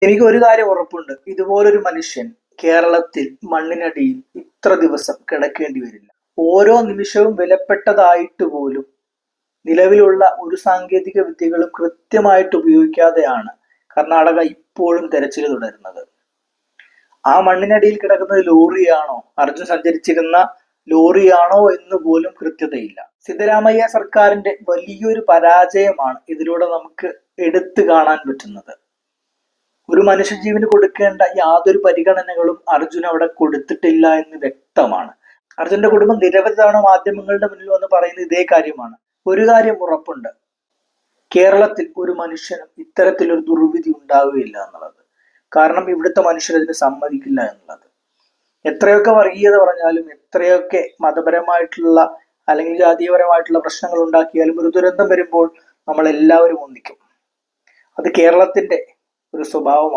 എനിക്ക് ഒരു കാര്യം ഉറപ്പുണ്ട്, ഇതുപോലൊരു മനുഷ്യൻ കേരളത്തിൽ മണ്ണിനടിയിൽ ഇത്ര ദിവസം കിടക്കേണ്ടി വരില്ല. ഓരോ നിമിഷവും വിലപ്പെട്ടതായിട്ട് പോലും നിലവിലുള്ള ഒരു സാങ്കേതിക വിദ്യകളും കൃത്യമായിട്ട് ഉപയോഗിക്കാതെയാണ് കർണാടക ഇപ്പോഴും തെരച്ചിൽ തുടരുന്നത്. ആ മണ്ണിനടിയിൽ കിടക്കുന്നത് ലോറിയാണോ, അർജുൻ സഞ്ചരിച്ചിരുന്ന ലോറിയാണോ എന്ന് പോലും കൃത്യതയില്ല. സിദ്ധരാമയ്യ സർക്കാരിന്റെ വലിയൊരു പരാജയമാണ് ഇതിലൂടെ നമുക്ക് എടുത്തു കാണാൻ പറ്റുന്നത്. ഒരു മനുഷ്യജീവന് കൊടുക്കേണ്ട യാതൊരു പരിഗണനകളും അർജുൻ അവിടെ കൊടുത്തിട്ടില്ല എന്ന് വ്യക്തമാണ്. അർജുന്റെ കുടുംബം നിരവധി തവണ മാധ്യമങ്ങളുടെ മുന്നിൽ വന്ന് പറയുന്ന ഇതേ കാര്യമാണ്. ഒരു കാര്യം ഉറപ്പുണ്ട്, കേരളത്തിൽ ഒരു മനുഷ്യനും ഇത്തരത്തിലൊരു ദുർവിധി ഉണ്ടാവുകയില്ല എന്നുള്ളത്. കാരണം ഇവിടുത്തെ മനുഷ്യർ അതിന് സമ്മതിക്കില്ല എന്നുള്ളത്. എത്രയൊക്കെ വർഗീയത പറഞ്ഞാലും, എത്രയൊക്കെ മതപരമായിട്ടുള്ള അല്ലെങ്കിൽ ജാതീയപരമായിട്ടുള്ള പ്രശ്നങ്ങൾ ഉണ്ടാക്കിയാലും, ഒരു ദുരന്തം വരുമ്പോൾ നമ്മൾ എല്ലാവരും ഒന്നിക്കും. അത് കേരളത്തിന്റെ ഒരു സ്വഭാവമാണ്.